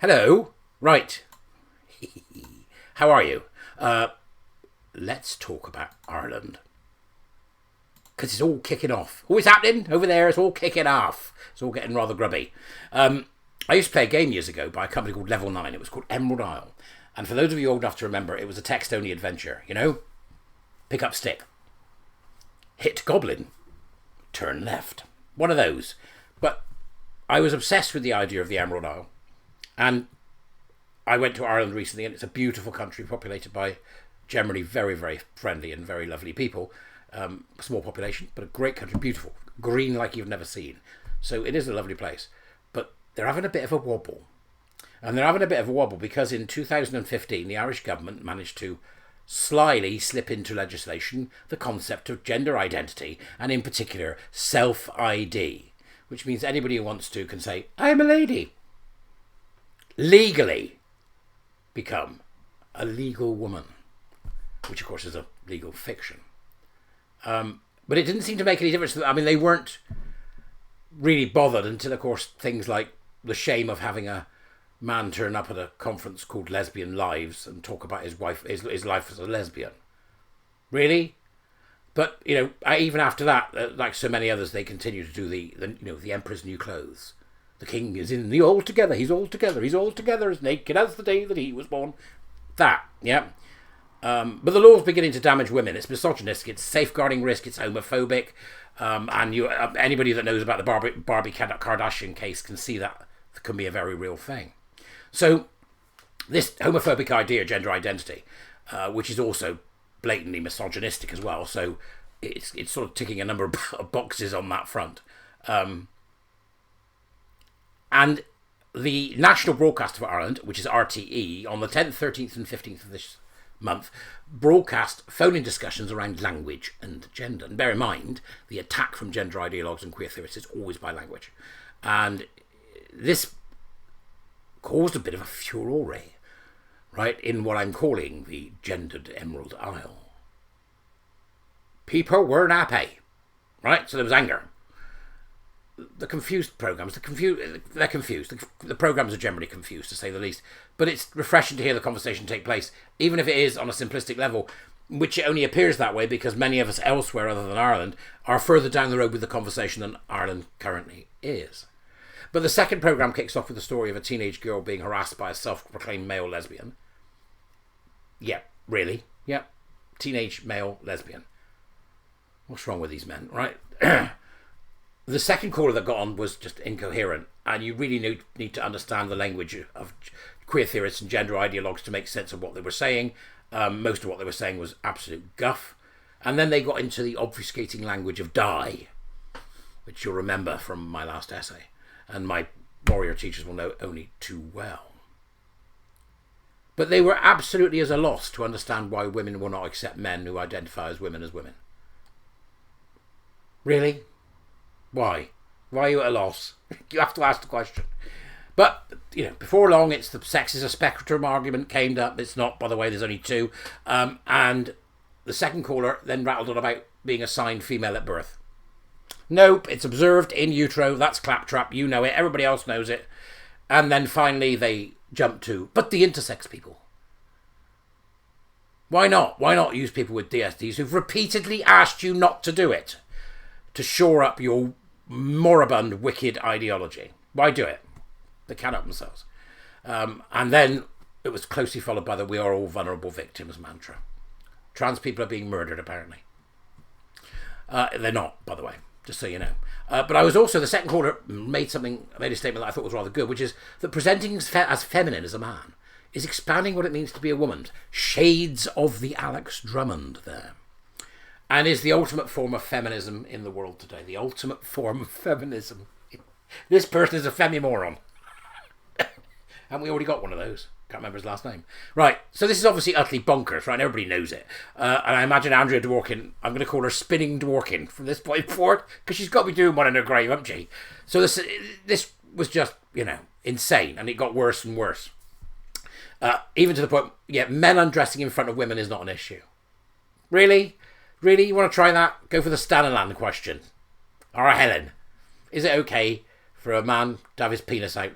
Hello. Right. How are you? Let's talk about Ireland. Because it's all kicking off. Oh, it's happening over there. It's all kicking off. It's all getting rather grubby. I used to play a game years ago by a company called Level 9. It was called Emerald Isle. And for those of you old enough to remember, it was a text-only adventure. You know? Pick up stick. Hit goblin. Turn left. One of those. But I was obsessed with the idea of the Emerald Isle. And I went to Ireland recently, and it's a beautiful country populated by generally very, very friendly and very lovely people. Small population, but a great country, beautiful. Green like you've never seen. So it is a lovely place. But they're having a bit of a wobble. And they're having a bit of a wobble because in 2015, the Irish government managed to slyly slip into legislation the concept of gender identity, and in particular, self-ID, which means anybody who wants to can say, I'm a lady. Legally become a legal woman, which of course is a legal fiction. But it didn't seem to make any difference. I mean, they weren't really bothered until, of course, things like the shame of having a man turn up at a conference called Lesbian Lives and talk about his life as a lesbian. Really? But, you know, even after that, like so many others, they continue to do the Emperor's new clothes. The king is in the altogether. He's altogether as naked as the day that he was born. That, yeah. But the law's beginning to damage women. It's misogynistic. It's safeguarding risk. It's homophobic. And anybody that knows about the Barbie Kardashian case can see that can be a very real thing. So this homophobic idea, gender identity, which is also blatantly misogynistic as well. So it's sort of ticking a number of boxes on that front. And the National Broadcaster of Ireland, which is RTE, on the 10th, 13th and 15th of this month, broadcast phone-in discussions around language and gender. And bear in mind, the attack from gender ideologues and queer theorists is always by language. And this caused a bit of a furore, right, in what I'm calling the gendered Emerald Isle. People weren't happy, right? So there was anger. The confused programs, they're confused. The programs are generally confused, to say the least. But it's refreshing to hear the conversation take place, even if it is on a simplistic level, which it only appears that way because many of us elsewhere other than Ireland are further down the road with the conversation than Ireland currently is. But the second program kicks off with the story of a teenage girl being harassed by a self-proclaimed male lesbian. Yeah, really? Yeah. Teenage male lesbian. What's wrong with these men, right? The second caller that got on was just incoherent, and you really need to understand the language of queer theorists and gender ideologues to make sense of what they were saying. Most of what they were saying was absolute guff. And then they got into the obfuscating language of die, which you'll remember from my last essay, and my warrior teachers will know only too well. But they were absolutely at a loss to understand why women will not accept men who identify as women. Really? Why? Why are you at a loss? You have to ask the question. But, you know, before long, it's the sex is a spectrum argument came up. It's not, by the way, there's only two. And the second caller then rattled on about being assigned female at birth. Nope, it's observed in utero. That's claptrap. You know it. Everybody else knows it. And then finally they jump to, but the intersex people. Why not? Why not use people with DSDs who've repeatedly asked you not to do it to shore up your moribund, wicked ideology? Why do it? They can't help themselves. And then it was closely followed by the we are all vulnerable victims mantra. Trans people are being murdered, apparently. They're not, by the way, just so you know. But I was also, the second caller made a statement that I thought was rather good, which is that presenting as feminine as a man is expanding what it means to be a woman. Shades of the Alex Drummond there. And is the ultimate form of feminism in the world today. The ultimate form of feminism. This person is a femimoron. Haven't we already got one of those? Can't remember his last name. Right, so this is obviously utterly bonkers, right? Everybody knows it. And I imagine Andrea Dworkin, I'm going to call her Spinning Dworkin from this point forward, because she's got to be doing one in her grave, hasn't she? So this was just, you know, insane, and it got worse and worse. Even to the point, men undressing in front of women is not an issue. Really? Really? You want to try that? Go for the Staniland question. Or Helen. Is it okay for a man to have his penis out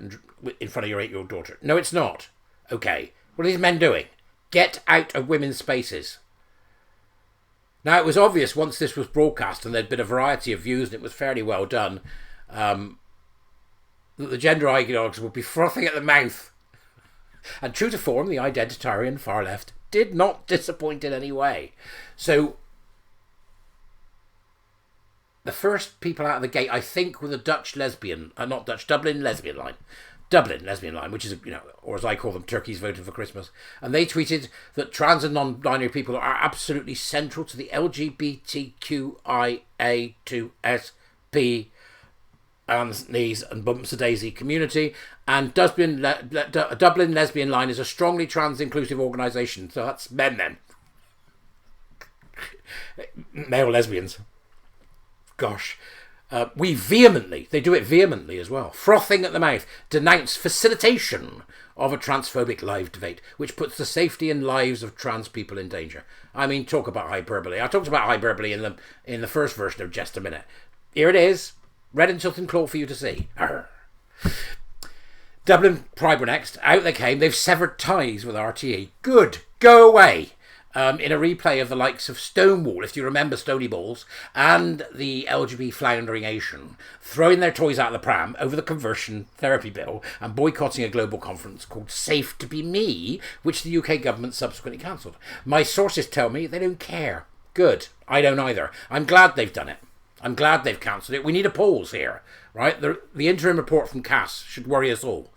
in front of your 8-year-old daughter. No, it's not. Okay. What are these men doing? Get out of women's spaces. Now, it was obvious once this was broadcast and there'd been a variety of views and it was fairly well done, that the gender ideologues would be frothing at the mouth. And true to form, the identitarian far left did not disappoint in any way. So the first people out of the gate, I think, were the Dutch lesbian, not Dutch, Dublin lesbian line. Dublin lesbian line, which is, or as I call them, turkeys voting for Christmas. And they tweeted that trans and non-binary people are absolutely central to the LGBTQIA2SP and knees and bumps a daisy community. And Dublin lesbian line is a strongly trans inclusive organisation. So that's men then. Male lesbians. Gosh. We vehemently, they do it vehemently as well, frothing at the mouth, denounce facilitation of a transphobic live debate, which puts the safety and lives of trans people in danger. I mean, talk about hyperbole. I talked about hyperbole in the first version of Jester Minute. Here it is, red and something claw for you to see. Arr. Dublin Pride were next. Out they came. They've severed ties with RTE. Good. Go away. In a replay of the likes of Stonewall, if you remember Stony Balls, and the LGBT floundering Asian, throwing their toys out of the pram over the conversion therapy bill and boycotting a global conference called Safe to Be Me, which the UK government subsequently cancelled. My sources tell me they don't care. Good. I don't either. I'm glad they've done it. I'm glad they've cancelled it. We need a pause here, right? The interim report from Cass should worry us all.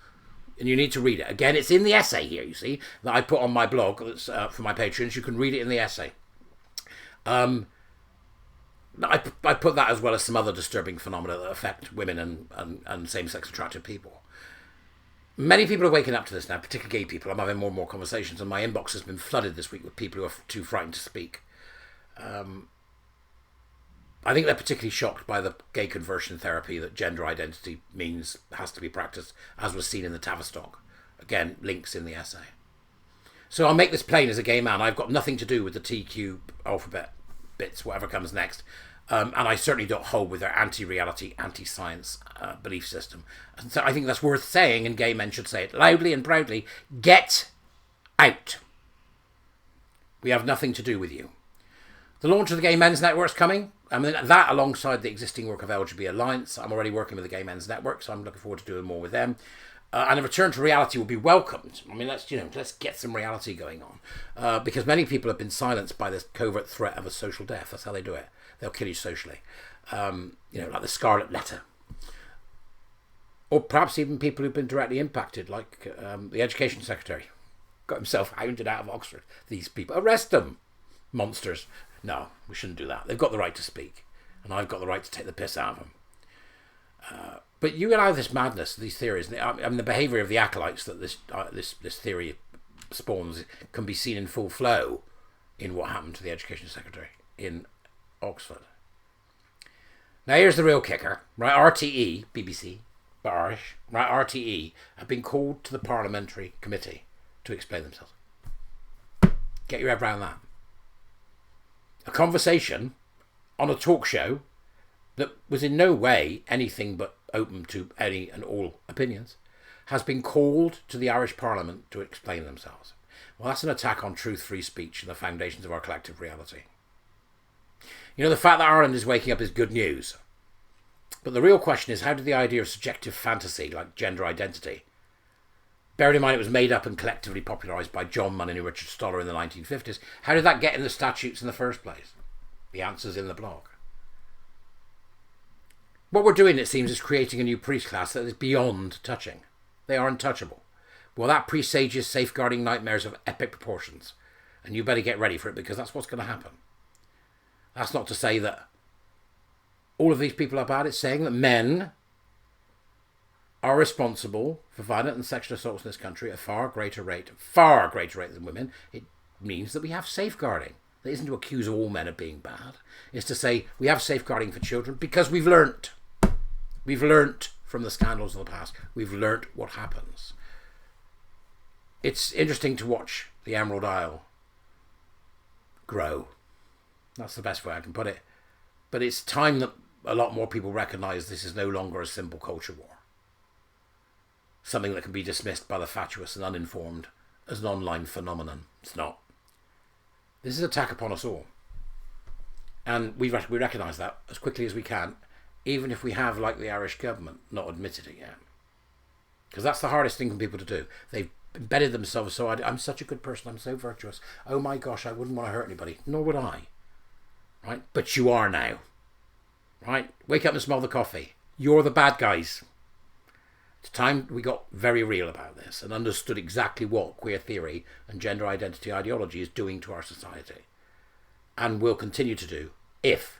And you need to read it. Again, it's in the essay here, you see, that I put on my blog that's for my patrons. You can read it in the essay. I put that as well as some other disturbing phenomena that affect women and same-sex attracted people. Many people are waking up to this now, particularly gay people. I'm having more and more conversations, and my inbox has been flooded this week with people who are too frightened to speak. I think they're particularly shocked by the gay conversion therapy that gender identity means has to be practiced, as was seen in the Tavistock. Again, links in the essay. So I'll make this plain as a gay man. I've got nothing to do with the TQ alphabet bits, whatever comes next. And I certainly don't hold with their anti-reality, anti-science belief system. And so I think that's worth saying, and gay men should say it loudly and proudly. Get out. We have nothing to do with you. The launch of the Gay Men's Network's coming. I mean, that alongside the existing work of LGBT Alliance. I'm already working with the Gay Men's Network, so I'm looking forward to doing more with them. And a return to reality will be welcomed. I mean, let's get some reality going on. Because many people have been silenced by this covert threat of a social death. That's how they do it. They'll kill you socially. Like the Scarlet Letter. Or perhaps even people who've been directly impacted, like the Education Secretary. Got himself hounded out of Oxford. These people. Arrest them. Monsters. No, we shouldn't do that. They've got the right to speak. And I've got the right to take the piss out of them. But you allow this madness, these theories, I mean, the behaviour of the acolytes that this theory spawns can be seen in full flow in what happened to the Education Secretary in Oxford. Now here's the real kicker, right? RTE, BBC, but Irish, right? RTE have been called to the Parliamentary Committee to explain themselves. Get your head around that. A conversation on a talk show that was in no way anything but open to any and all opinions has been called to the Irish Parliament to explain themselves. Well, that's an attack on truth, free speech and the foundations of our collective reality. You know, the fact that Ireland is waking up is good news. But the real question is, how did the idea of subjective fantasy, like gender identity, bearing in mind it was made up and collectively popularised by John Munn and Richard Stoller in the 1950s, how did that get in the statutes in the first place? The answer's in the blog. What we're doing, it seems, is creating a new priest class that is beyond touching. They are untouchable. Well, that presages safeguarding nightmares of epic proportions. And you better get ready for it, because that's what's going to happen. That's not to say that all of these people are bad. It's saying that men are responsible for violent and sexual assaults in this country at a far greater rate than women. It means that we have safeguarding. That isn't to accuse all men of being bad. It's to say we have safeguarding for children because we've learnt. We've learnt from the scandals of the past. We've learnt what happens. It's interesting to watch the Emerald Isle grow. That's the best way I can put it. But it's time that a lot more people recognise this is no longer a simple culture war. something that can be dismissed by the fatuous and uninformed as an online phenomenon. It's not. This is an attack upon us all. And we recognise that as quickly as we can, even if we have, like the Irish government, not admitted it yet. Because that's the hardest thing for people to do. They've embedded themselves, so I'm such a good person, I'm so virtuous. Oh my gosh, I wouldn't want to hurt anybody. Nor would I. Right? But you are now. Right? Wake up and smell the coffee. You're the bad guys. It's time we got very real about this and understood exactly what queer theory and gender identity ideology is doing to our society. And will continue to do if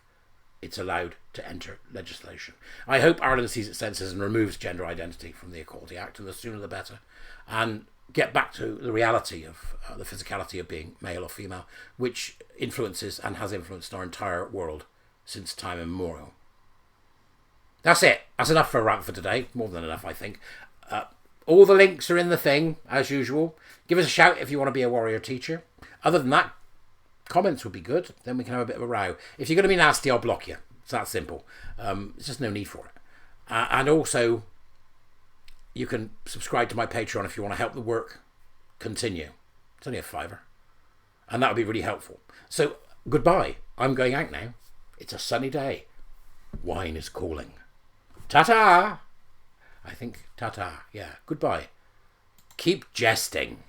it's allowed to enter legislation. I hope Ireland sees its senses and removes gender identity from the Equality Act, and the sooner the better, and get back to the reality of the physicality of being male or female, which influences and has influenced our entire world since time immemorial. That's it. That's enough for a rant for today. More than enough, I think. All the links are in the thing, as usual. Give us a shout if you want to be a warrior teacher. Other than that, comments would be good. Then we can have a bit of a row. If you're going to be nasty, I'll block you. It's that simple. There's just no need for it. And also, you can subscribe to my Patreon if you want to help the work continue. It's only a £5. And that would be really helpful. So, goodbye. I'm going out now. It's a sunny day. Wine is calling. Ta-ta! I think ta-ta. Yeah, goodbye. Keep jesting.